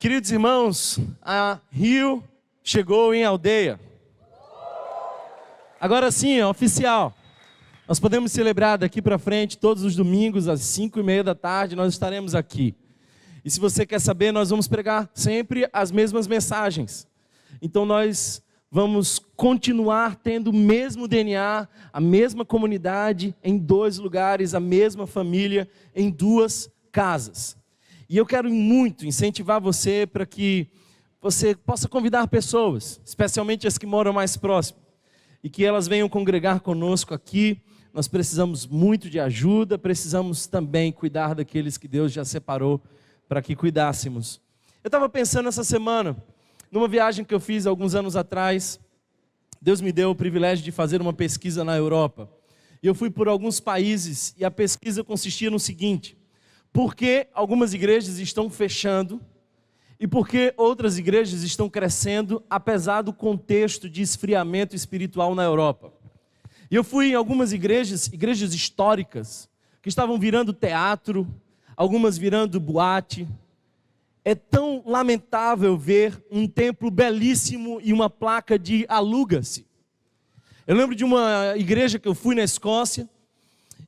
Queridos irmãos, a Rio chegou em Aldeia. Agora sim, é oficial. Nós podemos celebrar daqui para frente, todos os domingos, às 5:30 da tarde, nós estaremos aqui. E se você quer saber, nós vamos pregar sempre as mesmas mensagens. Então nós vamos continuar tendo o mesmo DNA, a mesma comunidade, em 2 lugares, a mesma família, em 2 casas. E eu quero muito incentivar você para que você possa convidar pessoas, especialmente as que moram mais próximo, e que elas venham congregar conosco aqui. Nós precisamos muito de ajuda, precisamos também cuidar daqueles que Deus já separou para que cuidássemos. Eu estava pensando essa semana, numa viagem que eu fiz alguns anos atrás. Deus me deu o privilégio de fazer uma pesquisa na Europa. E eu fui por alguns países e a pesquisa consistia no seguinte: por que algumas igrejas estão fechando e por que outras igrejas estão crescendo, apesar do contexto de esfriamento espiritual na Europa. E eu fui em algumas igrejas históricas, que estavam virando teatro, algumas virando boate. É tão lamentável ver um templo belíssimo e uma placa de aluga-se. Eu lembro de uma igreja que eu fui na Escócia,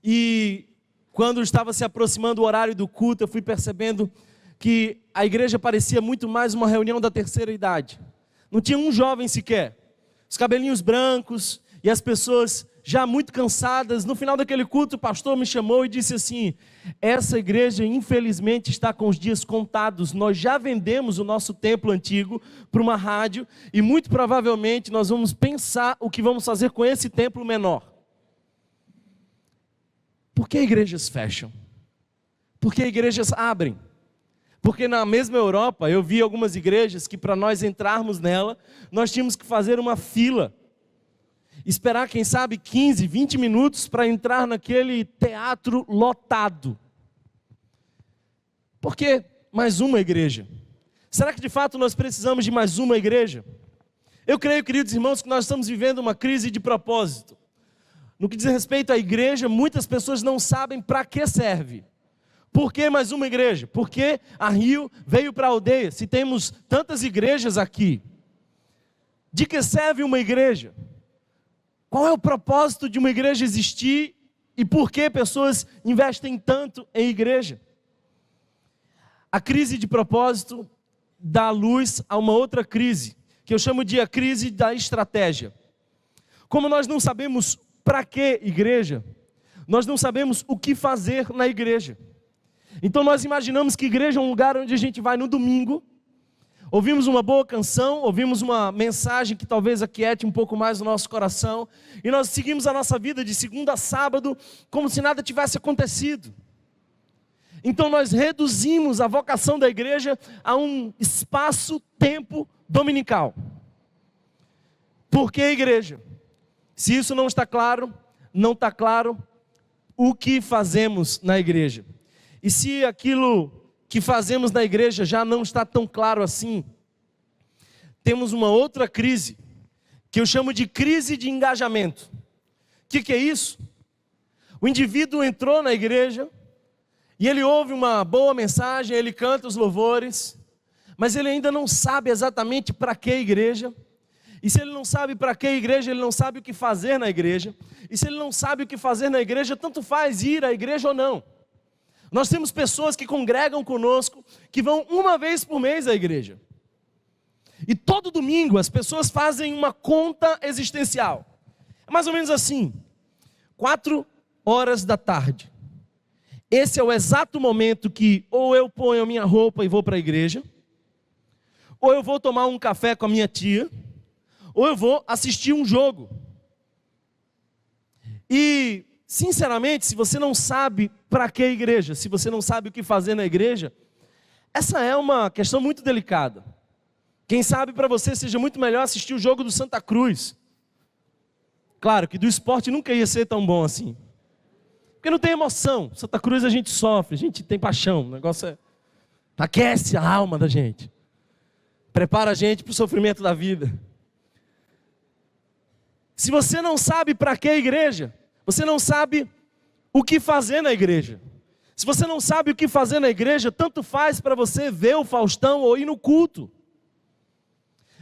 e quando estava se aproximando o horário do culto, eu fui percebendo que a igreja parecia muito mais uma reunião da terceira idade. Não tinha um jovem sequer. Os cabelinhos brancos e as pessoas já muito cansadas. No final daquele culto, o pastor me chamou e disse assim: essa igreja infelizmente está com os dias contados. Nós já vendemos o nosso templo antigo para uma rádio e muito provavelmente nós vamos pensar o que vamos fazer com esse templo menor. Por que igrejas fecham? Por que igrejas abrem? Porque na mesma Europa eu vi algumas igrejas que, para nós entrarmos nela, nós tínhamos que fazer uma fila. Esperar, quem sabe, 15, 20 minutos para entrar naquele teatro lotado. Por que mais uma igreja? Será que de fato nós precisamos de mais uma igreja? Eu creio, queridos irmãos, que nós estamos vivendo uma crise de propósito. No que diz respeito à igreja, muitas pessoas não sabem para que serve. Por que mais uma igreja? Por que a Rio veio para a Aldeia, se temos tantas igrejas aqui? De que serve uma igreja? Qual é o propósito de uma igreja existir e por que pessoas investem tanto em igreja? A crise de propósito dá luz a uma outra crise, que eu chamo de a crise da estratégia. Como nós não sabemos para que igreja, nós não sabemos o que fazer na igreja. Então nós imaginamos que igreja é um lugar onde a gente vai no domingo, ouvimos uma boa canção, ouvimos uma mensagem que talvez aquiete um pouco mais o nosso coração, e nós seguimos a nossa vida de segunda a sábado, como se nada tivesse acontecido. Então nós reduzimos a vocação da igreja a um espaço-tempo dominical. Por que igreja? Se isso não está claro, não está claro o que fazemos na igreja. E se aquilo que fazemos na igreja já não está tão claro assim, temos uma outra crise, que eu chamo de crise de engajamento. O que é isso? O indivíduo entrou na igreja, e ele ouve uma boa mensagem, ele canta os louvores, mas ele ainda não sabe exatamente para que igreja. E se ele não sabe para que igreja, ele não sabe o que fazer na igreja. E se ele não sabe o que fazer na igreja, tanto faz ir à igreja ou não. Nós temos pessoas que congregam conosco, que vão uma vez por mês à igreja. E todo domingo as pessoas fazem uma conta existencial. É mais ou menos assim: 4 horas da tarde. Esse é o exato momento que ou eu ponho a minha roupa e vou para a igreja, ou eu vou tomar um café com a minha tia, ou eu vou assistir um jogo. E, sinceramente, se você não sabe para que igreja, se você não sabe o que fazer na igreja, essa é uma questão muito delicada. Quem sabe para você seja muito melhor assistir o jogo do Santa Cruz. Claro que do esporte nunca ia ser tão bom assim, porque não tem emoção. Santa Cruz a gente sofre, a gente tem paixão, o negócio aquece a alma da gente, prepara a gente para o sofrimento da vida. Se você não sabe para que igreja, você não sabe o que fazer na igreja. Se você não sabe o que fazer na igreja, tanto faz para você ver o Faustão ou ir no culto.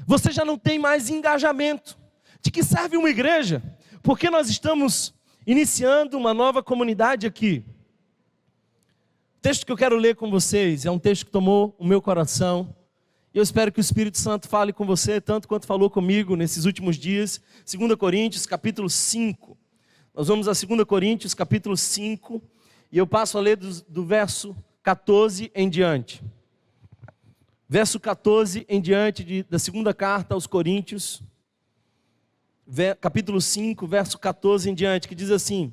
Você já não tem mais engajamento. De que serve uma igreja? Porque nós estamos iniciando uma nova comunidade aqui. O texto que eu quero ler com vocês é um texto que tomou o meu coração. E eu espero que o Espírito Santo fale com você, tanto quanto falou comigo nesses últimos dias. 2 Coríntios, capítulo 5. Nós vamos a 2 Coríntios, capítulo 5. E eu passo a ler do verso 14 em diante. Verso 14 em diante da segunda carta aos Coríntios. Capítulo 5, verso 14 em diante, que diz assim: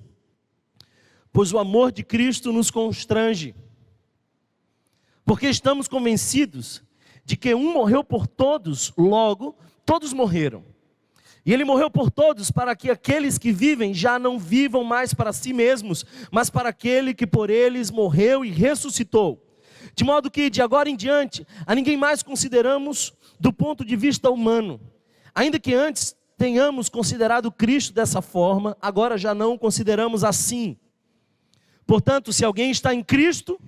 pois o amor de Cristo nos constrange, porque estamos convencidos de que um morreu por todos, logo todos morreram. E ele morreu por todos para que aqueles que vivem já não vivam mais para si mesmos, mas para aquele que por eles morreu e ressuscitou. De modo que de agora em diante, a ninguém mais consideramos do ponto de vista humano. Ainda que antes tenhamos considerado Cristo dessa forma, agora já não o consideramos assim. Portanto, se alguém está em Cristo,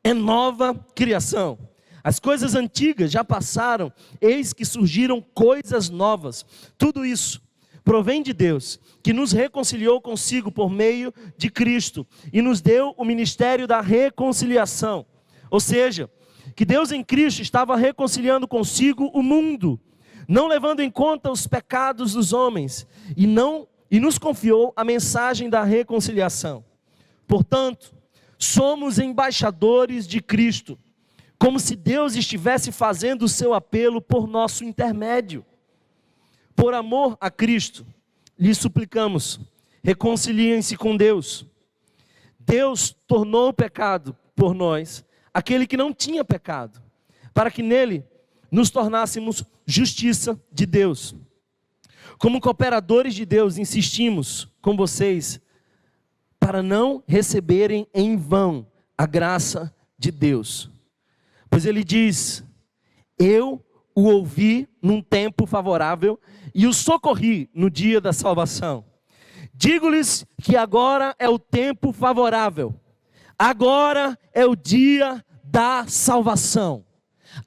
é nova criação. As coisas antigas já passaram, eis que surgiram coisas novas. Tudo isso provém de Deus, que nos reconciliou consigo por meio de Cristo e nos deu o ministério da reconciliação. Ou seja, que Deus em Cristo estava reconciliando consigo o mundo, não levando em conta os pecados dos homens, e nos confiou a mensagem da reconciliação. Portanto, somos embaixadores de Cristo, como se Deus estivesse fazendo o seu apelo por nosso intermédio. Por amor a Cristo, lhe suplicamos, reconciliem-se com Deus. Deus tornou o pecado por nós, aquele que não tinha pecado, para que nele nos tornássemos justiça de Deus. Como cooperadores de Deus, insistimos com vocês, para não receberem em vão a graça de Deus. Pois ele diz: eu o ouvi num tempo favorável e o socorri no dia da salvação. Digo-lhes que agora é o tempo favorável. Agora é o dia da salvação.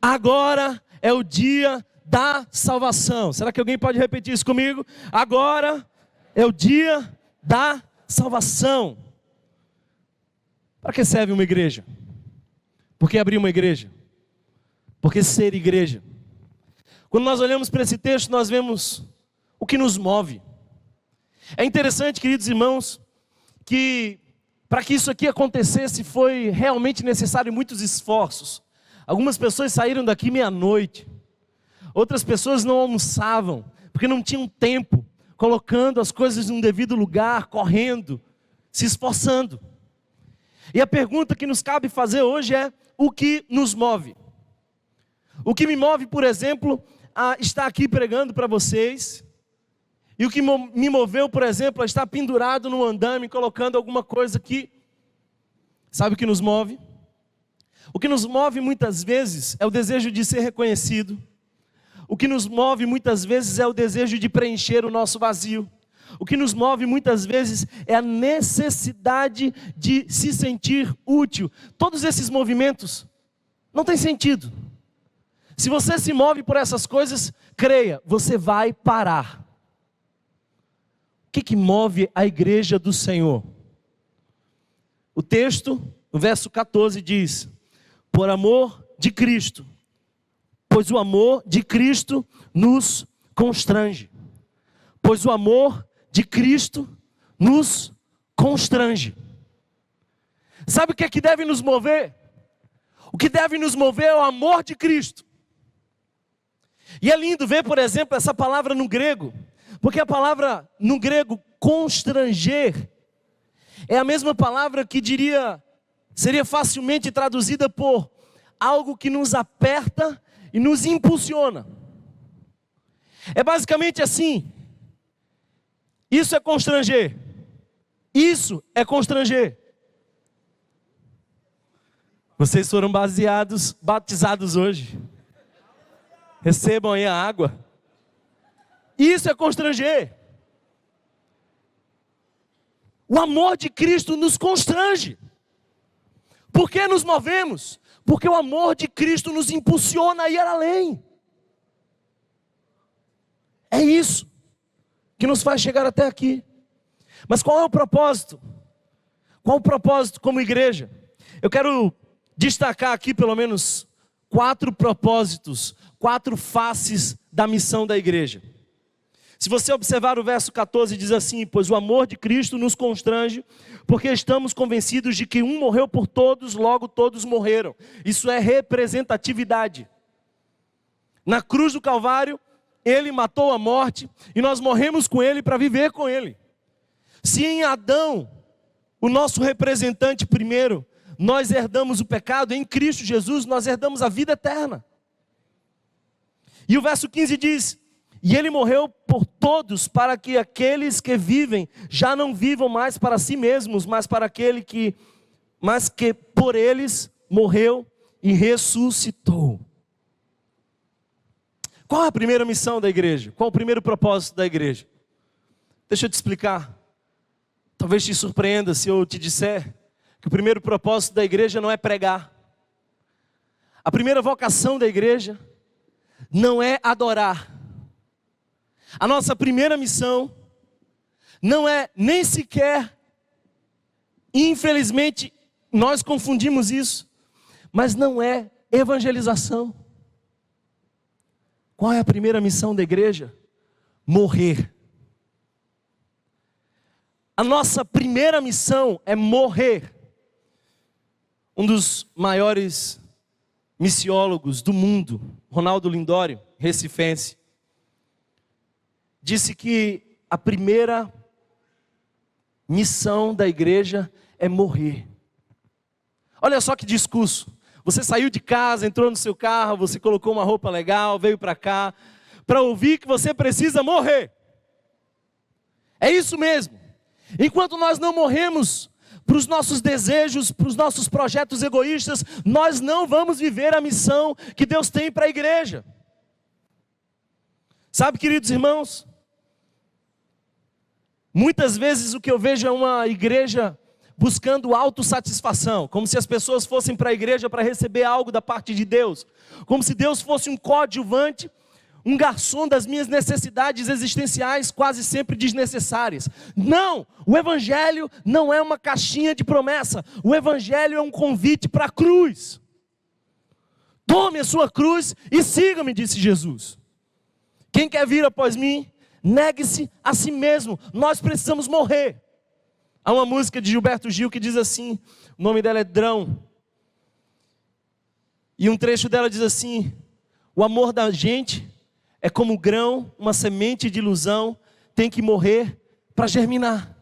Agora é o dia da salvação. Será que alguém pode repetir isso comigo? Agora é o dia da salvação. Para que serve uma igreja? Por que abrir uma igreja? Por que ser igreja? Quando nós olhamos para esse texto, nós vemos o que nos move. É interessante, queridos irmãos, que para que isso aqui acontecesse foi realmente necessário muitos esforços. Algumas pessoas saíram daqui meia-noite. Outras pessoas não almoçavam, porque não tinham tempo, colocando as coisas num devido lugar, correndo, se esforçando. E a pergunta que nos cabe fazer hoje é: o que nos move? O que me move, por exemplo, a estar aqui pregando para vocês. E o que me moveu, por exemplo, a estar pendurado no andame, colocando alguma coisa aqui. Sabe o que nos move? O que nos move muitas vezes é o desejo de ser reconhecido. O que nos move muitas vezes é o desejo de preencher o nosso vazio. O que nos move muitas vezes é a necessidade de se sentir útil. Todos esses movimentos não têm sentido. Se você se move por essas coisas, creia, você vai parar. O que move a igreja do Senhor? O texto, no verso 14 diz: por amor de Cristo, pois o amor de Cristo nos constrange. Pois o amor de Cristo nos constrange. Sabe o que é que deve nos mover? O que deve nos mover é o amor de Cristo. E é lindo ver, por exemplo, essa palavra no grego, porque a palavra no grego constranger é a mesma palavra que seria facilmente traduzida por algo que nos aperta e nos impulsiona. É basicamente assim. Isso é constranger. Isso é constranger. Vocês foram batizados hoje. Recebam aí a água. Isso é constranger. O amor de Cristo nos constrange. Por que nos movemos? Porque o amor de Cristo nos impulsiona a ir além. É isso que nos faz chegar até aqui. Mas qual é o propósito? Qual o propósito como igreja? Eu quero destacar aqui pelo menos 4 propósitos, 4 faces da missão da igreja. Se você observar o verso 14, diz assim: pois o amor de Cristo nos constrange, porque estamos convencidos de que um morreu por todos, logo todos morreram. Isso é representatividade. Na cruz do Calvário, Ele matou a morte, e nós morremos com Ele para viver com Ele. Se em Adão, o nosso representante primeiro, nós herdamos o pecado, em Cristo Jesus nós herdamos a vida eterna. E o verso 15 diz: e Ele morreu por todos, para que aqueles que vivem já não vivam mais para si mesmos, mas que por eles morreu e ressuscitou. Qual é a primeira missão da igreja? Qual o primeiro propósito da igreja? Deixa eu te explicar. Talvez te surpreenda se eu te disser que o primeiro propósito da igreja não é pregar. A primeira vocação da igreja não é adorar. A nossa primeira missão não é nem sequer, infelizmente, nós confundimos isso, mas não é evangelização. Qual é a primeira missão da igreja? Morrer. A nossa primeira missão é morrer. Um dos maiores missiólogos do mundo, Ronaldo Lindório, recifense, disse que a primeira missão da igreja é morrer. Olha só que discurso. Você saiu de casa, entrou no seu carro, você colocou uma roupa legal, veio para cá, para ouvir que você precisa morrer. É isso mesmo. Enquanto nós não morremos para os nossos desejos, para os nossos projetos egoístas, nós não vamos viver a missão que Deus tem para a igreja. Sabe, queridos irmãos, muitas vezes o que eu vejo é uma igreja buscando autossatisfação, como se as pessoas fossem para a igreja para receber algo da parte de Deus, como se Deus fosse um coadjuvante, um garçom das minhas necessidades existenciais, quase sempre desnecessárias. Não, o evangelho não é uma caixinha de promessa, o evangelho é um convite para a cruz. Tome a sua cruz e siga-me, disse Jesus. Quem quer vir após mim, negue-se a si mesmo, nós precisamos morrer. Há uma música de Gilberto Gil que diz assim, o nome dela é Drão, e um trecho dela diz assim: o amor da gente é como grão, uma semente de ilusão, tem que morrer para germinar.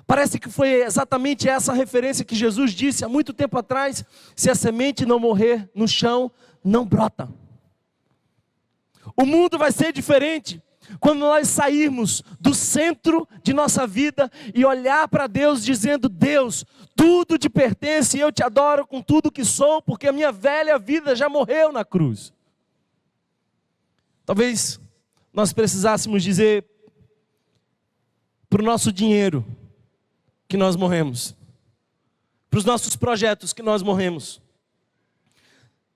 Parece que foi exatamente essa referência que Jesus disse há muito tempo atrás: se a semente não morrer no chão, não brota. O mundo vai ser diferente quando nós sairmos do centro de nossa vida e olhar para Deus dizendo: Deus, tudo te pertence e eu te adoro com tudo que sou, porque a minha velha vida já morreu na cruz. Talvez nós precisássemos dizer para o nosso dinheiro que nós morremos, para os nossos projetos que nós morremos.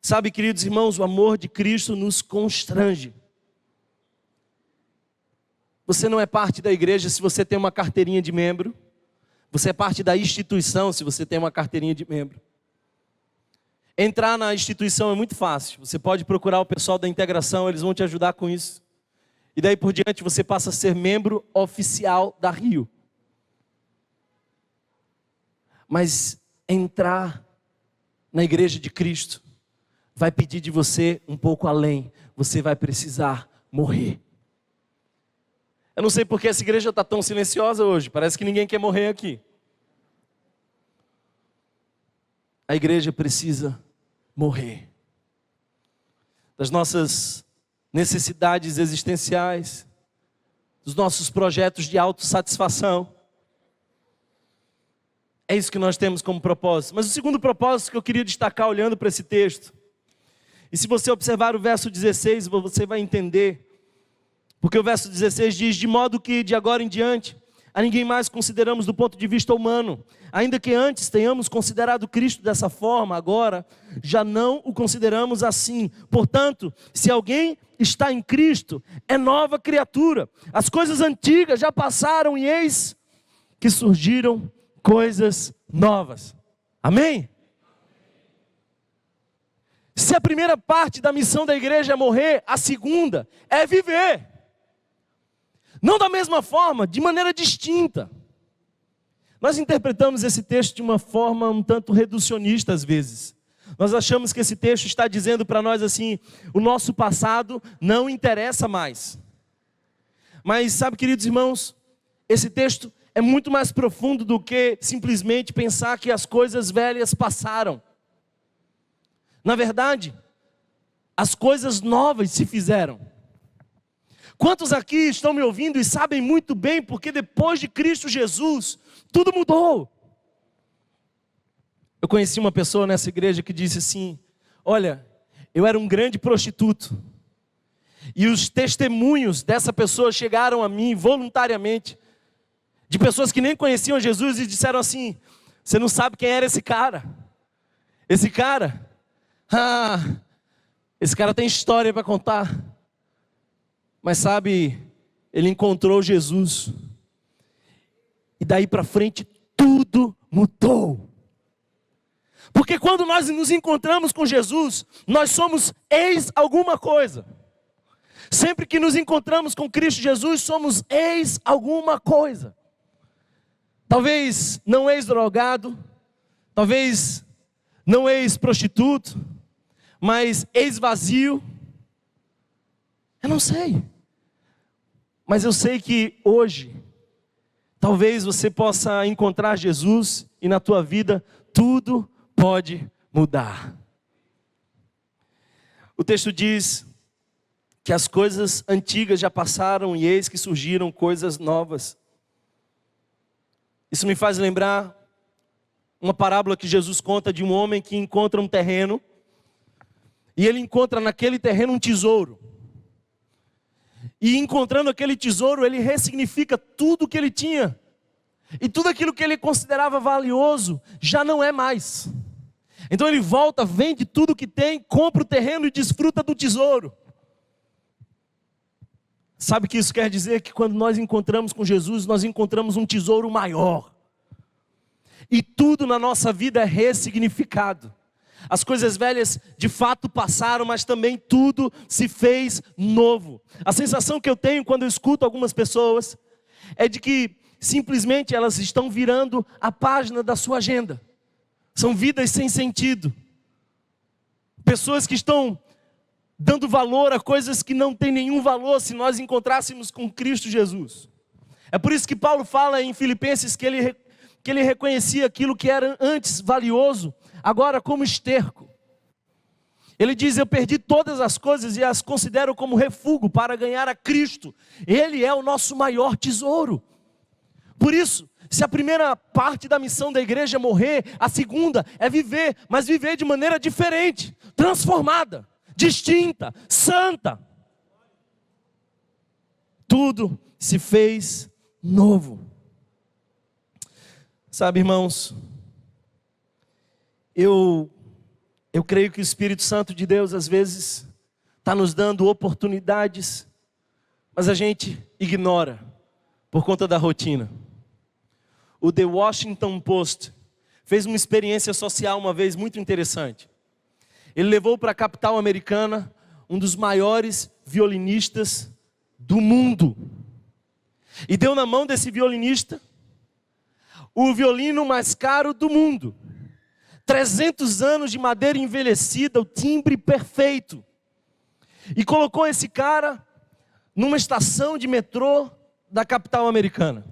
Sabe, queridos irmãos, o amor de Cristo nos constrange. Você não é parte da igreja se você tem uma carteirinha de membro. Você é parte da instituição se você tem uma carteirinha de membro. Entrar na instituição é muito fácil. Você pode procurar o pessoal da integração, eles vão te ajudar com isso. E daí por diante você passa a ser membro oficial da Rio. Mas entrar na igreja de Cristo vai pedir de você um pouco além. Você vai precisar morrer. Eu não sei porque essa igreja está tão silenciosa hoje. Parece que ninguém quer morrer aqui. A igreja precisa morrer. Das nossas necessidades existenciais, dos nossos projetos de autossatisfação. É isso que nós temos como propósito. Mas o segundo propósito que eu queria destacar olhando para esse texto, e se você observar o verso 16, você vai entender, porque o verso 16 diz: de modo que de agora em diante a ninguém mais consideramos do ponto de vista humano. Ainda que antes tenhamos considerado Cristo dessa forma, agora já não o consideramos assim. Portanto, se alguém está em Cristo, é nova criatura. As coisas antigas já passaram e eis que surgiram coisas novas. Amém? Se a primeira parte da missão da igreja é morrer, a segunda é viver. Não da mesma forma, de maneira distinta. Nós interpretamos esse texto de uma forma um tanto reducionista às vezes. Nós achamos que esse texto está dizendo para nós assim: o nosso passado não interessa mais. Mas sabe, queridos irmãos, esse texto é muito mais profundo do que simplesmente pensar que as coisas velhas passaram. Na verdade, as coisas novas se fizeram. Quantos aqui estão me ouvindo e sabem muito bem porque depois de Cristo Jesus, tudo mudou? Eu conheci uma pessoa nessa igreja que disse assim: olha, eu era um grande prostituto. E os testemunhos dessa pessoa chegaram a mim voluntariamente, de pessoas que nem conheciam Jesus e disseram assim: você não sabe quem era esse cara? Esse cara tem história para contar. Mas sabe, ele encontrou Jesus. E daí para frente tudo mudou. Porque quando nós nos encontramos com Jesus, nós somos ex alguma coisa. Sempre que nos encontramos com Cristo Jesus, somos ex alguma coisa. Talvez não ex-drogado, talvez não ex-prostituto, mas ex-vazio. Eu não sei. Mas eu sei que hoje, talvez você possa encontrar Jesus e na tua vida tudo pode mudar. O texto diz que as coisas antigas já passaram e eis que surgiram coisas novas. Isso me faz lembrar uma parábola que Jesus conta de um homem que encontra um terreno e ele encontra naquele terreno um tesouro. E encontrando aquele tesouro, ele ressignifica tudo que ele tinha. E tudo aquilo que ele considerava valioso, já não é mais. Então ele volta, vende tudo que tem, compra o terreno e desfruta do tesouro. Sabe o que isso quer dizer? Que quando nós encontramos com Jesus, nós encontramos um tesouro maior. E tudo na nossa vida é ressignificado. As coisas velhas de fato passaram, mas também tudo se fez novo. A sensação que eu tenho quando eu escuto algumas pessoas é de que simplesmente elas estão virando a página da sua agenda. São vidas sem sentido. Pessoas que estão dando valor a coisas que não têm nenhum valor se nós encontrássemos com Cristo Jesus. É por isso que Paulo fala em Filipenses que ele reconhecia aquilo que era antes valioso, agora como esterco. Ele diz: eu perdi todas as coisas e as considero como refúgio para ganhar a Cristo. Ele é o nosso maior tesouro. Por isso, se a primeira parte da missão da igreja é morrer, a segunda é viver, mas viver de maneira diferente, transformada, distinta, santa. Tudo se fez novo. Sabe, irmãos, eu creio que o Espírito Santo de Deus às vezes está nos dando oportunidades, mas a gente ignora por conta da rotina. O The Washington Post fez uma experiência social uma vez muito interessante. Ele levou para a capital americana um dos maiores violinistas do mundo. E deu na mão desse violinista o violino mais caro do mundo. 300 anos de madeira envelhecida, o timbre perfeito. E colocou esse cara numa estação de metrô da capital americana.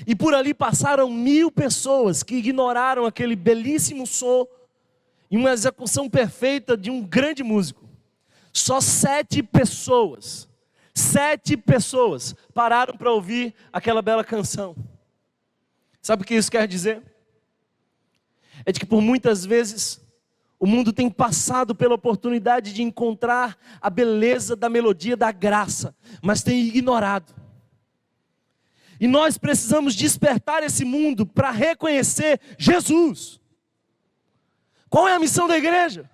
E por ali passaram 1000 pessoas que ignoraram aquele belíssimo som e uma execução perfeita de um grande músico. Só 7 pessoas pararam para ouvir aquela bela canção. Sabe o que isso quer dizer? É de que por muitas vezes o mundo tem passado pela oportunidade de encontrar a beleza da melodia da graça, mas tem ignorado. E nós precisamos despertar esse mundo para reconhecer Jesus. Qual é a missão da igreja?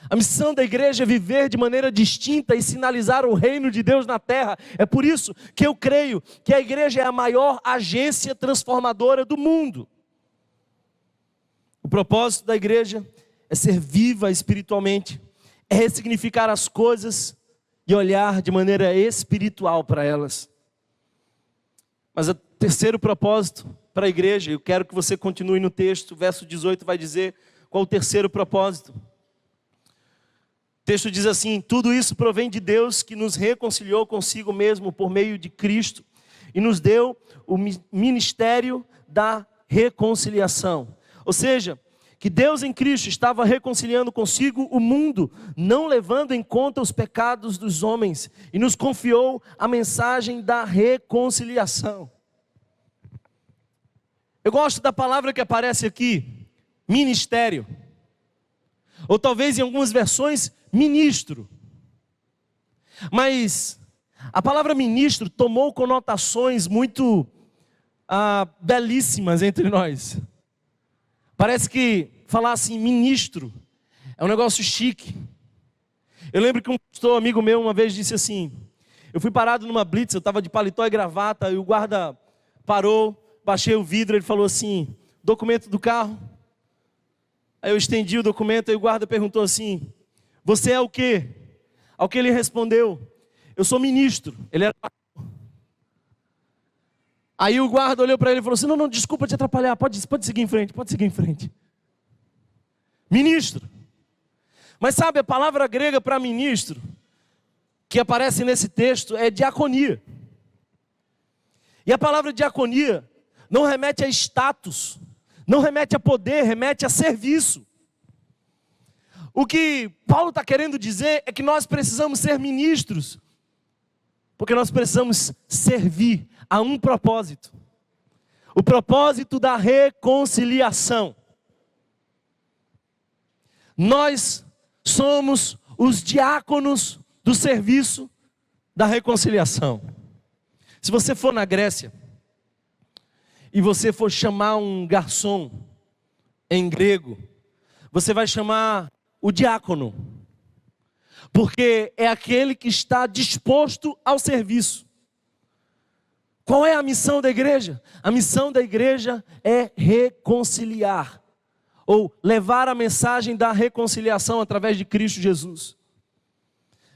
A missão da igreja é viver de maneira distinta e sinalizar o reino de Deus na terra. É por isso que eu creio que a igreja é a maior agência transformadora do mundo. O propósito da igreja é ser viva espiritualmente, é ressignificar as coisas e olhar de maneira espiritual para elas. Mas o terceiro propósito para a igreja, eu quero que você continue no texto, verso 18 vai dizer qual o terceiro propósito. O texto diz assim: tudo isso provém de Deus, que nos reconciliou consigo mesmo por meio de Cristo e nos deu o ministério da reconciliação. Ou seja, que Deus em Cristo estava reconciliando consigo o mundo, não levando em conta os pecados dos homens, e nos confiou a mensagem da reconciliação. Eu gosto da palavra que aparece aqui, ministério, ou talvez em algumas versões, ministro. Mas a palavra ministro tomou conotações muito belíssimas entre nós. Parece que falar assim, ministro, é um negócio chique. Eu lembro que um pastor amigo meu uma vez disse assim, eu fui parado numa blitz, eu estava de paletó e gravata, e o guarda parou, baixei o vidro, ele falou assim, documento do carro. Aí eu estendi o documento, aí o guarda perguntou assim, você é o quê? Ao que ele respondeu, eu sou ministro. Ele era... Aí o guarda olhou para ele e falou assim, não, desculpa te atrapalhar, pode seguir em frente, pode seguir em frente. Ministro. Mas sabe, a palavra grega para ministro, que aparece nesse texto, é diaconia. E a palavra diaconia não remete a status, não remete a poder, remete a serviço. O que Paulo está querendo dizer é que nós precisamos ser ministros, porque nós precisamos servir a um propósito. O propósito da reconciliação. Nós somos os diáconos do serviço da reconciliação. Se você for na Grécia e você for chamar um garçom em grego, você vai chamar o diácono, porque é aquele que está disposto ao serviço. Qual é a missão da igreja? A missão da igreja é reconciliar, ou levar a mensagem da reconciliação através de Cristo Jesus.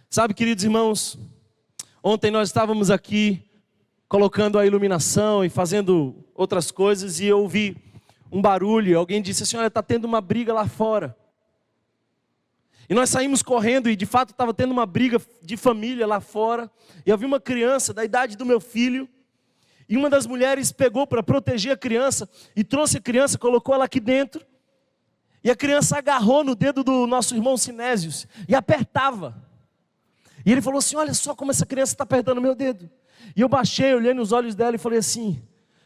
Sabe, queridos irmãos, ontem nós estávamos aqui colocando a iluminação e fazendo outras coisas, e eu ouvi um barulho, alguém disse assim, olha, está tendo uma briga lá fora. E nós saímos correndo e de fato estava tendo uma briga de família lá fora. E havia uma criança da idade do meu filho. E uma das mulheres pegou para proteger a criança e trouxe a criança, colocou ela aqui dentro. E a criança agarrou no dedo do nosso irmão Sinésios e apertava. E ele falou assim, olha só como essa criança está apertando o meu dedo. E eu baixei, olhei nos olhos dela e falei assim,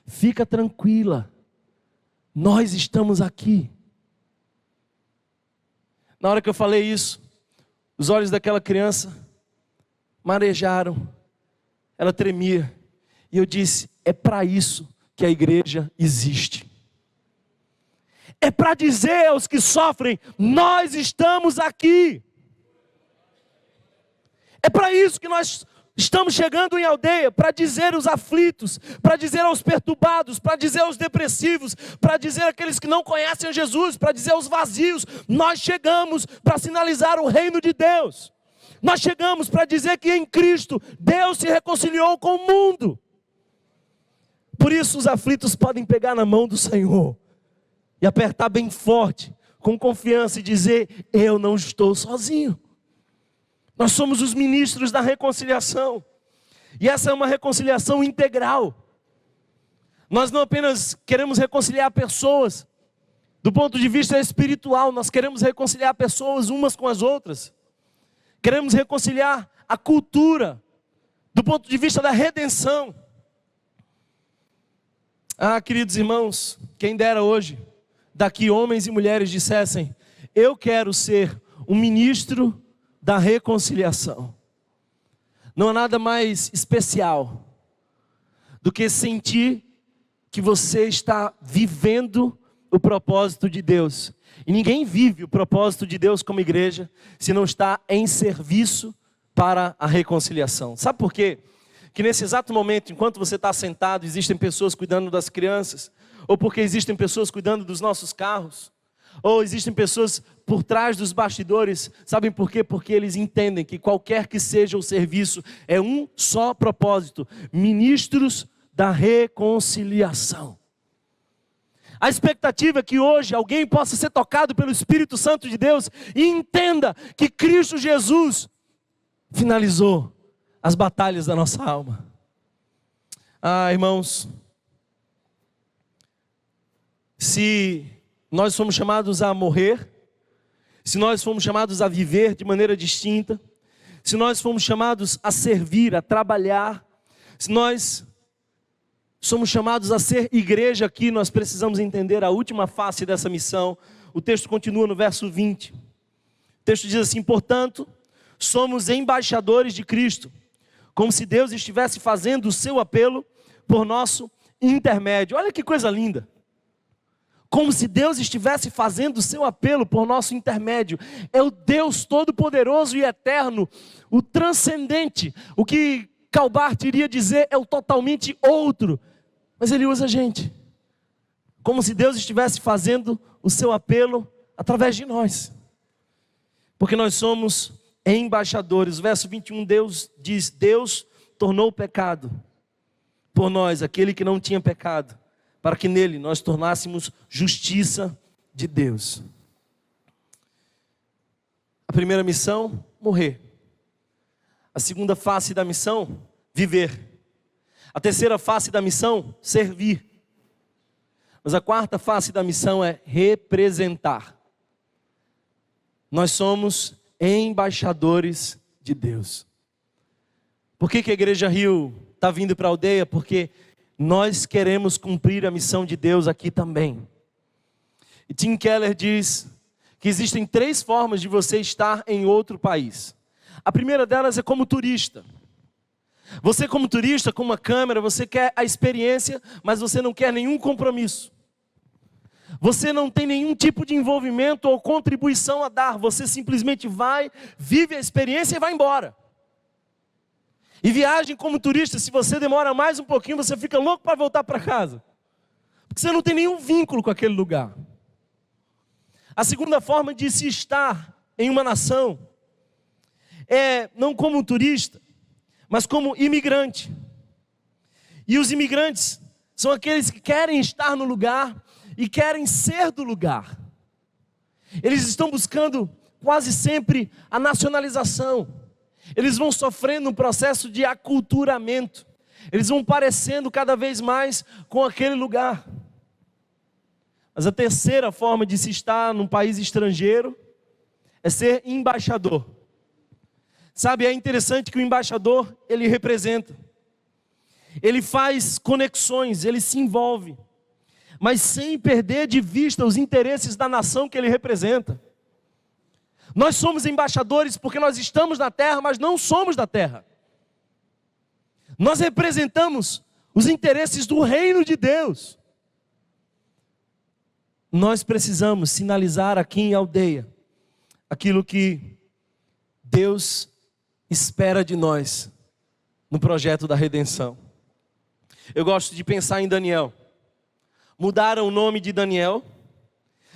fica tranquila, nós estamos aqui. Na hora que eu falei isso, os olhos daquela criança marejaram, ela tremia. E eu disse, é para isso que a igreja existe. É para dizer aos que sofrem, nós estamos aqui. É para isso que nós estamos chegando em aldeia, para dizer aos aflitos, para dizer aos perturbados, para dizer aos depressivos, para dizer àqueles que não conhecem Jesus, para dizer aos vazios, nós chegamos para sinalizar o reino de Deus. Nós chegamos para dizer que em Cristo, Deus se reconciliou com o mundo. Por isso os aflitos podem pegar na mão do Senhor e apertar bem forte, com confiança e dizer, eu não estou sozinho. Nós somos os ministros da reconciliação. E essa é uma reconciliação integral. Nós não apenas queremos reconciliar pessoas do ponto de vista espiritual, nós queremos reconciliar pessoas umas com as outras. Queremos reconciliar a cultura do ponto de vista da redenção. Ah, queridos irmãos, quem dera hoje, daqui homens e mulheres dissessem, eu quero ser um ministro da reconciliação. Não há nada mais especial, do que sentir que você está vivendo o propósito de Deus. E ninguém vive o propósito de Deus como igreja se não está em serviço para a reconciliação. Sabe por quê? Que nesse exato momento, enquanto você está sentado, existem pessoas cuidando das crianças, ou porque existem pessoas cuidando dos nossos carros, ou existem pessoas por trás dos bastidores. Sabem por quê? Porque eles entendem que qualquer que seja o serviço, é um só propósito: ministros da reconciliação. A expectativa é que hoje alguém possa ser tocado pelo Espírito Santo de Deus e entenda que Cristo Jesus finalizou as batalhas da nossa alma. Irmãos, se nós fomos chamados a morrer, se nós fomos chamados a viver de maneira distinta, se nós fomos chamados a servir, a trabalhar, se nós somos chamados a ser igreja aqui, nós precisamos entender a última face dessa missão. O texto continua no verso 20. O texto diz assim: portanto, somos embaixadores de Cristo, como se Deus estivesse fazendo o seu apelo por nosso intermédio. Olha que coisa linda. Como se Deus estivesse fazendo o seu apelo por nosso intermédio. É o Deus todo-poderoso e eterno, o transcendente. O que Calbart iria dizer é o totalmente outro. Mas ele usa a gente. Como se Deus estivesse fazendo o seu apelo através de nós. Porque nós somos embaixadores. Verso 21, Deus diz: Deus tornou o pecado por nós, aquele que não tinha pecado, para que nele nós tornássemos justiça de Deus. A primeira missão, morrer. A segunda face da missão, viver. A terceira face da missão, servir. Mas a quarta face da missão é representar. Nós somos embaixadores de Deus. Por que a Igreja Rio está vindo para a aldeia? Porque nós queremos cumprir a missão de Deus aqui também. E Tim Keller diz que existem 3 formas de você estar em outro país. A primeira delas é como turista. Você como turista, com uma câmera, você quer a experiência, mas você não quer nenhum compromisso. Você não tem nenhum tipo de envolvimento ou contribuição a dar. Você simplesmente vai, vive a experiência e vai embora. E viagem como turista, se você demora mais um pouquinho, você fica louco para voltar para casa. Porque você não tem nenhum vínculo com aquele lugar. A segunda forma de se estar em uma nação é não como turista, mas como imigrante. E os imigrantes são aqueles que querem estar no lugar e querem ser do lugar. Eles estão buscando quase sempre a nacionalização. Eles vão sofrendo um processo de aculturamento. Eles vão parecendo cada vez mais com aquele lugar. Mas a terceira forma de se estar num país estrangeiro é ser embaixador. Sabe, é interessante que o embaixador, ele representa. Ele faz conexões, ele se envolve. Mas sem perder de vista os interesses da nação que ele representa. Nós somos embaixadores porque nós estamos na terra, mas não somos da terra. Nós representamos os interesses do reino de Deus. Nós precisamos sinalizar aqui em aldeia aquilo que Deus espera de nós no projeto da redenção. Eu gosto de pensar em Daniel. Mudaram o nome de Daniel.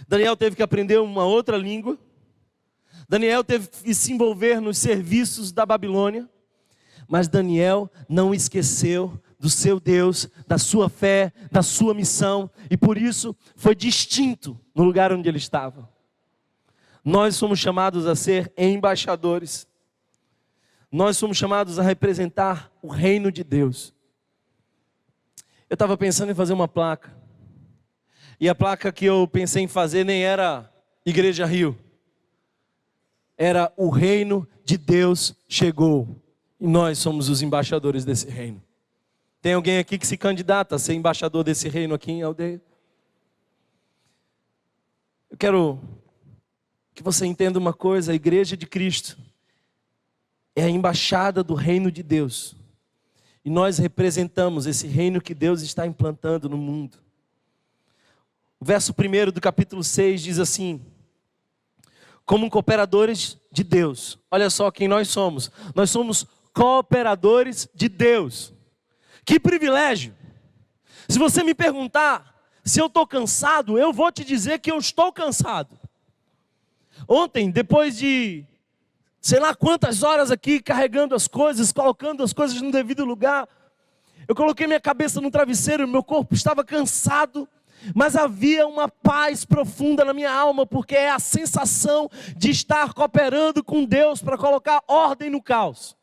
Daniel teve que aprender uma outra língua. Daniel teve que se envolver nos serviços da Babilônia. Mas Daniel não esqueceu do seu Deus, da sua fé, da sua missão. E por isso foi distinto no lugar onde ele estava. Nós somos chamados a ser embaixadores. Nós somos chamados a representar o reino de Deus. Eu estava pensando em fazer uma placa. E a placa que eu pensei em fazer nem era Igreja Rio. Era o reino de Deus chegou. E nós somos os embaixadores desse reino. Tem alguém aqui que se candidata a ser embaixador desse reino aqui em aldeia? Eu quero que você entenda uma coisa: a Igreja de Cristo é a embaixada do reino de Deus. E nós representamos esse reino que Deus está implantando no mundo. O verso 1 do capítulo 6 diz assim: como cooperadores de Deus. Olha só quem nós somos. Nós somos cooperadores de Deus. Que privilégio! Se você me perguntar se eu estou cansado, eu vou te dizer que eu estou cansado. Ontem, depois de sei lá quantas horas aqui carregando as coisas, colocando as coisas no devido lugar, eu coloquei minha cabeça no travesseiro, meu corpo estava cansado, mas havia uma paz profunda na minha alma, porque é a sensação de estar cooperando com Deus para colocar ordem no caos.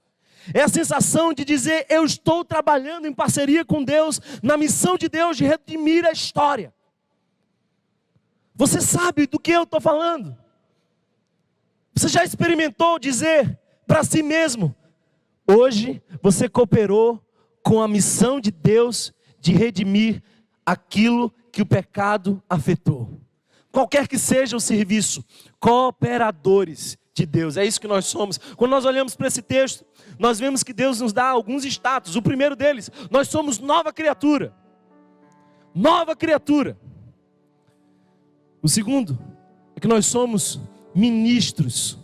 É a sensação de dizer, eu estou trabalhando em parceria com Deus, na missão de Deus de redimir a história. Você sabe do que eu estou falando? Você já experimentou dizer para si mesmo, hoje você cooperou com a missão de Deus de redimir aquilo que o pecado afetou. Qualquer que seja o serviço, cooperadores de Deus, é isso que nós somos. Quando nós olhamos para esse texto, nós vemos que Deus nos dá alguns status. O primeiro deles, nós somos nova criatura. Nova criatura. O segundo, é que nós somos ministros,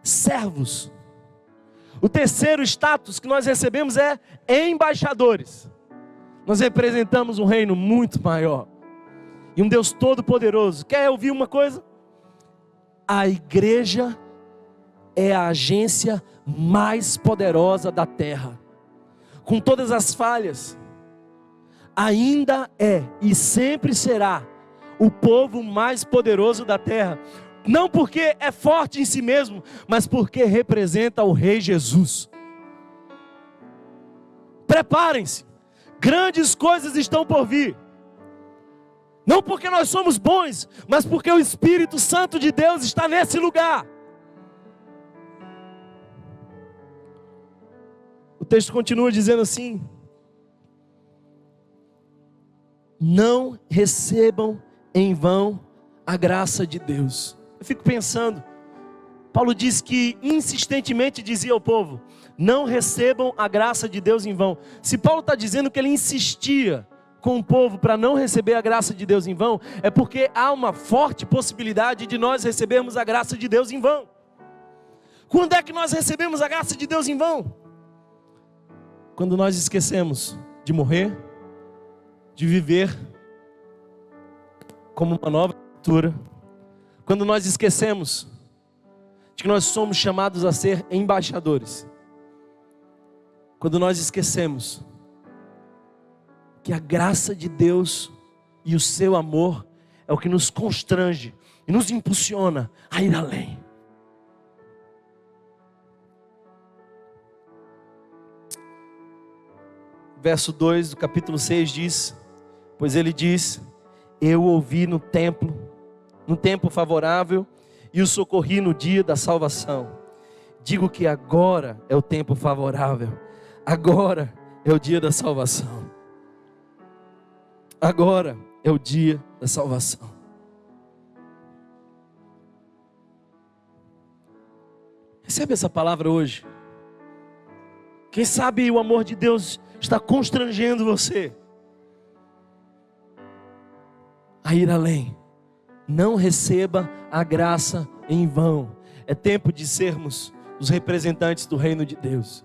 servos. O terceiro status que nós recebemos é embaixadores. Nós representamos um reino muito maior e um Deus todo-poderoso. Quer ouvir uma coisa? A igreja é a agência mais poderosa da terra. Com todas as falhas, ainda é e sempre será o povo mais poderoso da terra. Não porque é forte em si mesmo, mas porque representa o Rei Jesus. Preparem-se, grandes coisas estão por vir. Não porque nós somos bons, mas porque o Espírito Santo de Deus está nesse lugar. O texto continua dizendo assim: não recebam em vão a graça de Deus. Eu fico pensando, Paulo diz que insistentemente dizia ao povo, não recebam a graça de Deus em vão. Se Paulo está dizendo que ele insistia com o povo para não receber a graça de Deus em vão, é porque há uma forte possibilidade de nós recebermos a graça de Deus em vão. Quando é que nós recebemos a graça de Deus em vão? Quando nós esquecemos de morrer, de viver como uma nova criatura. Quando nós esquecemos de que nós somos chamados a ser embaixadores. Quando nós esquecemos que a graça de Deus e o seu amor é o que nos constrange e nos impulsiona a ir além. Verso 2 do capítulo 6 diz, pois ele diz, eu ouvi no tempo favorável, e o socorri no dia da salvação. Digo que agora é o tempo favorável, agora é o dia da salvação. Agora é o dia da salvação. Recebe essa palavra hoje. Quem sabe o amor de Deus está constrangendo você a ir além. Não receba a graça em vão. É tempo de sermos os representantes do reino de Deus.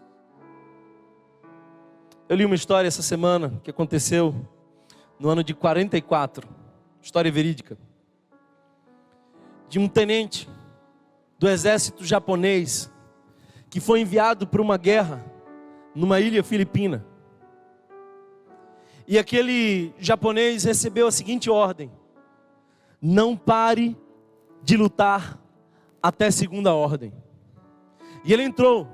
Eu li uma história essa semana que aconteceu no ano de 44, história verídica, de um tenente do exército japonês que foi enviado para uma guerra numa ilha filipina. E aquele japonês recebeu a seguinte ordem: não pare de lutar até segunda ordem. E ele entrou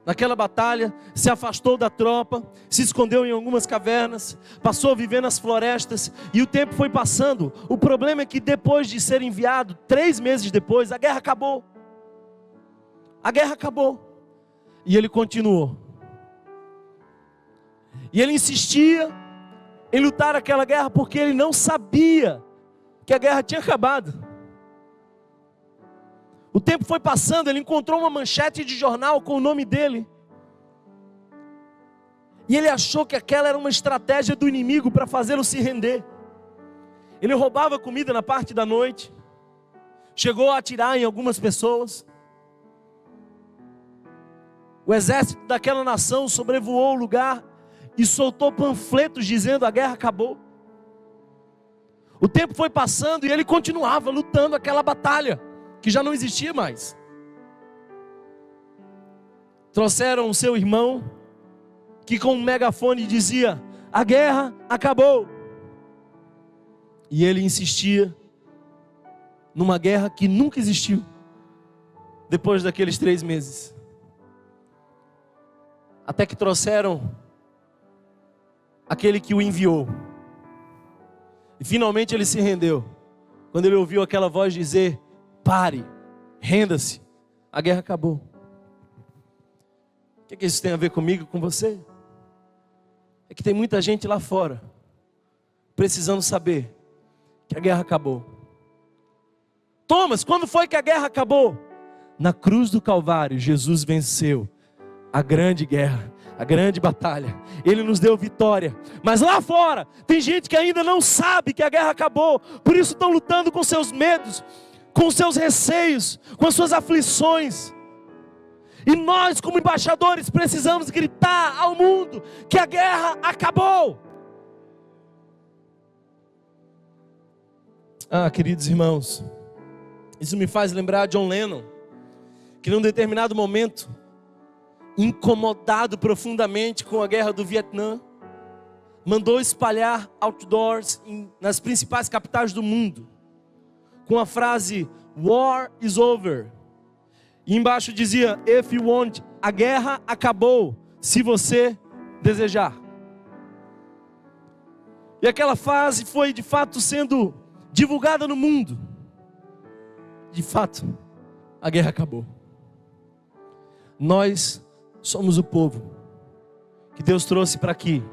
naquela batalha, se afastou da tropa, se escondeu em algumas cavernas, passou a viver nas florestas, e o tempo foi passando. O problema é que depois de ser enviado, 3 meses depois, a guerra acabou. A guerra acabou. E ele continuou. E ele insistia em lutar aquela guerra porque ele não sabia que a guerra tinha acabado. O tempo foi passando, ele encontrou uma manchete de jornal com o nome dele. E ele achou que aquela era uma estratégia do inimigo para fazê-lo se render. Ele roubava comida na parte da noite, chegou a atirar em algumas pessoas. O exército daquela nação sobrevoou o lugar e soltou panfletos dizendo: a guerra acabou. O tempo foi passando e ele continuava lutando aquela batalha que já não existia mais. Trouxeram o seu irmão, que com um megafone dizia: a guerra acabou. E ele insistia numa guerra que nunca existiu, depois daqueles 3 meses. Até que trouxeram aquele que o enviou. E finalmente ele se rendeu, quando ele ouviu aquela voz dizer: pare, renda-se, a guerra acabou. O que isso tem a ver comigo, com você? É que tem muita gente lá fora precisando saber que a guerra acabou. Thomas, quando foi que a guerra acabou? Na cruz do Calvário, Jesus venceu a grande guerra, a grande batalha. Ele nos deu vitória. Mas lá fora tem gente que ainda não sabe que a guerra acabou. Por isso estão lutando com seus medos, com seus receios, com as suas aflições. E nós, como embaixadores, precisamos gritar ao mundo que a guerra acabou. Ah, queridos irmãos, isso me faz lembrar John Lennon, que num determinado momento, incomodado profundamente com a guerra do Vietnã, mandou espalhar outdoors nas principais capitais do mundo, com a frase: War is over. E embaixo dizia: If you want, a guerra acabou, se você desejar. E aquela frase foi de fato sendo divulgada no mundo. De fato, a guerra acabou. Nós somos o povo que Deus trouxe para aqui,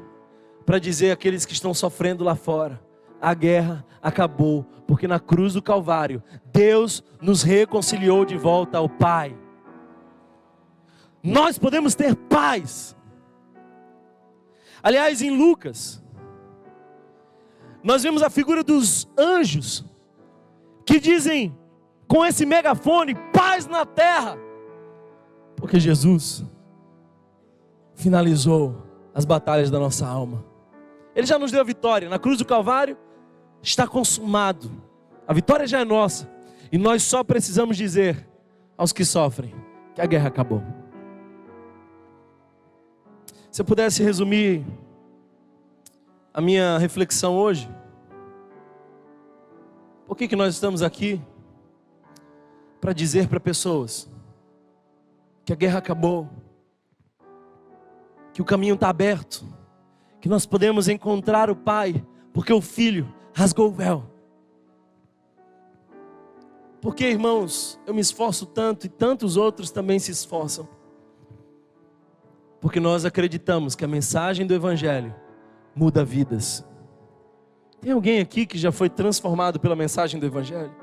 para dizer àqueles que estão sofrendo lá fora: a guerra acabou, porque na cruz do Calvário, Deus nos reconciliou de volta ao Pai. Nós podemos ter paz. Aliás, em Lucas, nós vemos a figura dos anjos, que dizem com esse megafone: paz na terra, porque Jesus finalizou as batalhas da nossa alma. Ele já nos deu a vitória, na cruz do Calvário está consumado, a vitória já é nossa, e nós só precisamos dizer aos que sofrem que a guerra acabou. Se eu pudesse resumir a minha reflexão hoje, por que nós estamos aqui? Para dizer para pessoas que a guerra acabou, que o caminho está aberto, que nós podemos encontrar o Pai, porque o Filho rasgou o véu. Porque, irmãos, eu me esforço tanto e tantos outros também se esforçam, porque nós acreditamos que a mensagem do Evangelho muda vidas. Tem alguém aqui que já foi transformado pela mensagem do Evangelho?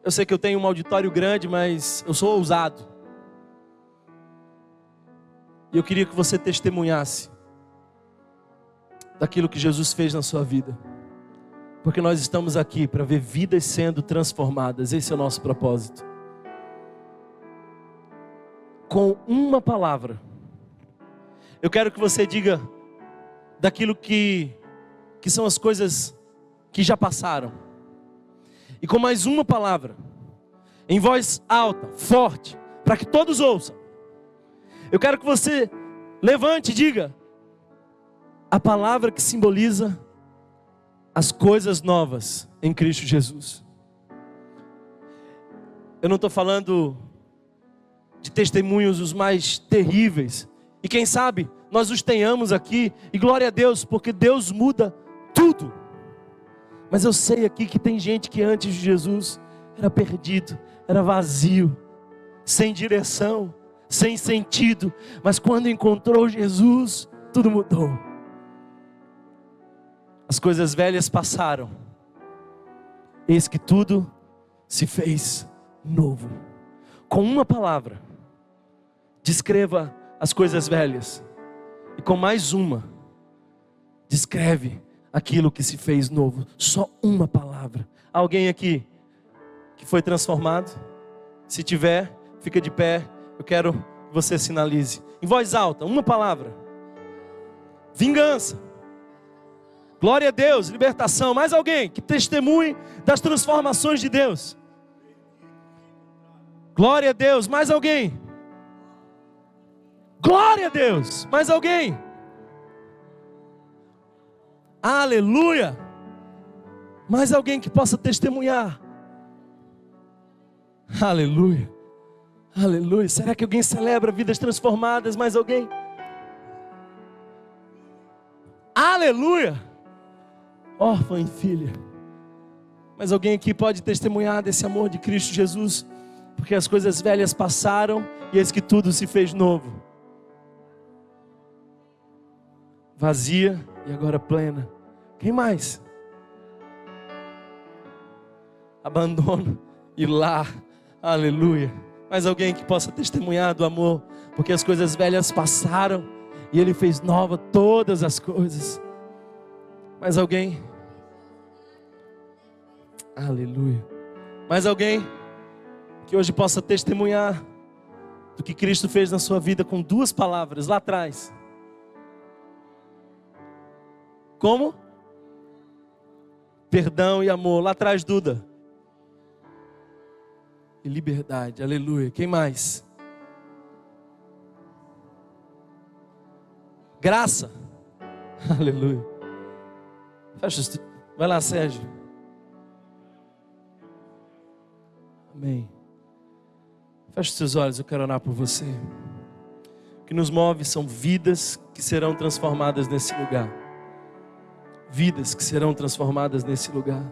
Eu sei que eu tenho um auditório grande, mas eu sou ousado. E eu queria que você testemunhasse daquilo que Jesus fez na sua vida. Porque nós estamos aqui para ver vidas sendo transformadas. Esse é o nosso propósito. Com uma palavra, eu quero que você diga daquilo que são as coisas que já passaram. E com mais uma palavra, em voz alta, forte, para que todos ouçam, eu quero que você levante e diga a palavra que simboliza as coisas novas em Cristo Jesus. Eu não estou falando de testemunhos os mais terríveis, e quem sabe nós os tenhamos aqui, e glória a Deus, porque Deus muda tudo. Mas eu sei aqui que tem gente que antes de Jesus era perdido, era vazio, sem direção, sem sentido, mas quando encontrou Jesus, tudo mudou. As coisas velhas passaram, eis que tudo se fez novo. Com uma palavra, descreva as coisas velhas. E com mais uma, descreve aquilo que se fez novo. Só uma palavra. Alguém aqui que foi transformado? Se tiver, fica de pé. Eu quero que você sinalize. Em voz alta, uma palavra. Vingança. Glória a Deus, libertação. Mais alguém que testemunhe das transformações de Deus? Glória a Deus. Mais alguém? Glória a Deus. Mais alguém? Aleluia. Mais alguém que possa testemunhar? Aleluia. Aleluia. Será que alguém celebra vidas transformadas? Mais alguém? Aleluia. Órfã e filha. Mas alguém aqui pode testemunhar desse amor de Cristo Jesus? Porque as coisas velhas passaram e eis que tudo se fez novo. Vazia e agora plena. Quem mais? Abandono e lar. Aleluia. Mais alguém que possa testemunhar do amor? Porque as coisas velhas passaram e Ele fez nova todas as coisas. Mais alguém? Aleluia. Mais alguém que hoje possa testemunhar do que Cristo fez na sua vida com duas palavras lá atrás? Como? Perdão e amor. Lá atrás, Duda. E liberdade. Aleluia. Quem mais? Graça. Aleluia. Fecha. Vai lá, Sérgio. Amém. Feche os seus olhos, eu quero orar por você. O que nos move são vidas que serão transformadas nesse lugar. Vidas que serão transformadas nesse lugar.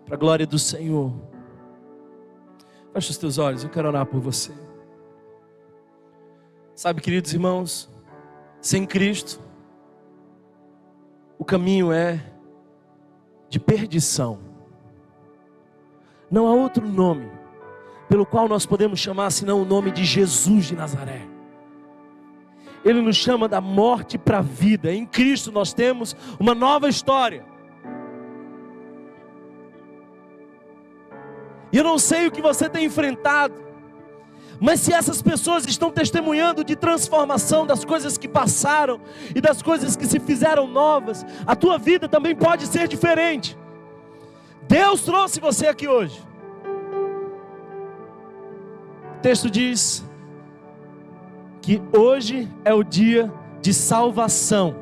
Para a glória do Senhor. Feche os teus olhos, eu quero orar por você. Sabe, queridos irmãos, sem Cristo, o caminho é de perdição. Não há outro nome pelo qual nós podemos chamar senão o nome de Jesus de Nazaré. Ele nos chama da morte para a vida. Em Cristo nós temos uma nova história. E eu não sei o que você tem enfrentado, mas se essas pessoas estão testemunhando de transformação das coisas que passaram e das coisas que se fizeram novas, a tua vida também pode ser diferente. Deus trouxe você aqui hoje. O texto diz que hoje é o dia de salvação.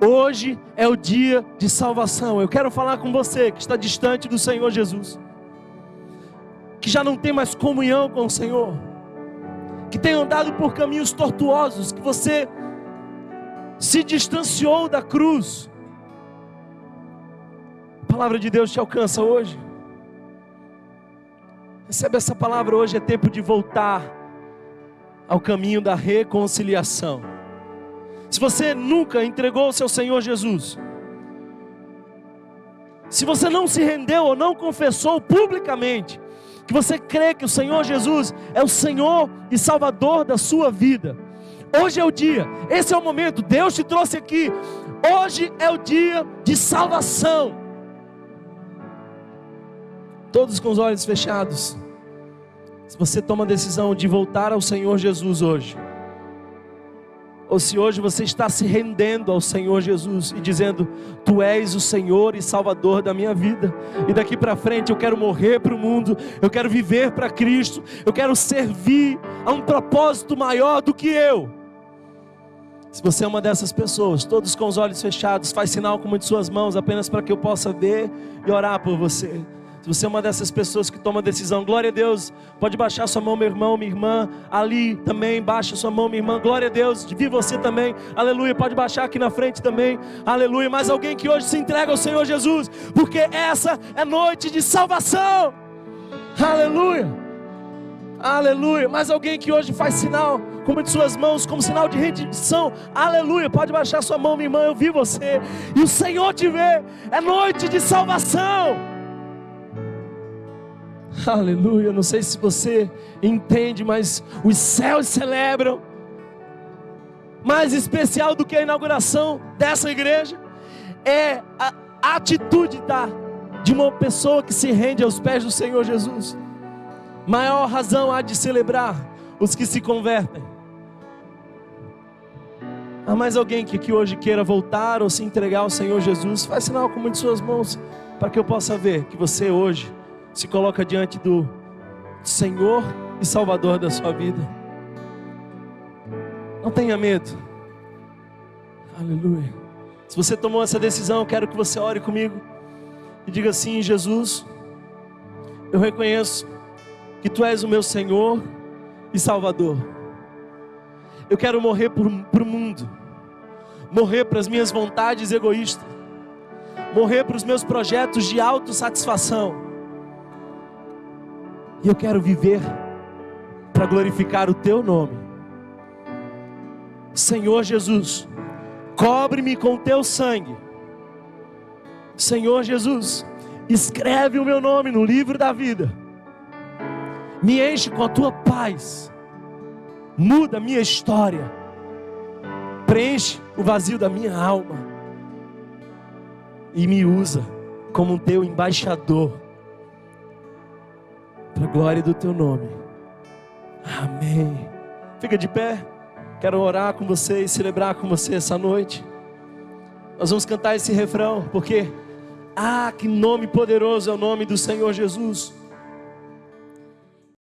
Hoje é o dia de salvação. Eu quero falar com você que está distante do Senhor Jesus, que já não tem mais comunhão com o Senhor, que tem andado por caminhos tortuosos, que você se distanciou da cruz. A palavra de Deus te alcança hoje. Recebe essa palavra hoje. É tempo de voltar ao caminho da reconciliação. Se você nunca entregou o seu Senhor Jesus, se você não se rendeu ou não confessou publicamente que você crê que o Senhor Jesus é o Senhor e Salvador da sua vida, hoje é o dia, esse é o momento. Deus te trouxe aqui. Hoje é o dia de salvação. Todos com os olhos fechados. Se você toma a decisão de voltar ao Senhor Jesus hoje, ou se hoje você está se rendendo ao Senhor Jesus e dizendo: Tu és o Senhor e Salvador da minha vida, e daqui para frente eu quero morrer para o mundo, eu quero viver para Cristo, eu quero servir a um propósito maior do que eu. Se você é uma dessas pessoas, todos com os olhos fechados, faz sinal com uma de suas mãos, apenas para que eu possa ver e orar por você. Se você é uma dessas pessoas que toma decisão, glória a Deus, pode baixar sua mão, meu irmão, minha irmã. Ali também, baixa sua mão, minha irmã. Glória a Deus, vi você também, aleluia. Pode baixar aqui na frente também, aleluia. Mais alguém que hoje se entrega ao Senhor Jesus, porque essa é noite de salvação, aleluia, aleluia. Mais alguém que hoje faz sinal com uma de suas mãos, como sinal de rendição, aleluia. Pode baixar sua mão, minha irmã, eu vi você, e o Senhor te vê. É noite de salvação. Aleluia. Eu não sei se você entende, mas os céus celebram. Mais especial do que a inauguração dessa igreja é a atitude de uma pessoa que se rende aos pés do Senhor Jesus. Maior razão há de celebrar os que se convertem. Há mais alguém que aqui hoje queira voltar ou se entregar ao Senhor Jesus? Faz sinal com uma de suas mãos, para que eu possa ver que você hoje se coloca diante do Senhor e Salvador da sua vida. Não tenha medo. Aleluia. Se você tomou essa decisão, eu quero que você ore comigo e diga assim: Jesus, eu reconheço que Tu és o meu Senhor e Salvador. Eu quero morrer para o mundo, morrer para as minhas vontades egoístas, morrer para os meus projetos de autossatisfação. E eu quero viver para glorificar o Teu nome. Senhor Jesus, cobre-me com Teu sangue. Senhor Jesus, escreve o meu nome no livro da vida. Me enche com a Tua paz. Muda a minha história. Preenche o vazio da minha alma. E me usa como um Teu embaixador, para a glória do Teu nome. Amém. Fica de pé. Quero orar com você e celebrar com você essa noite. Nós vamos cantar esse refrão, porque que nome poderoso é o nome do Senhor Jesus.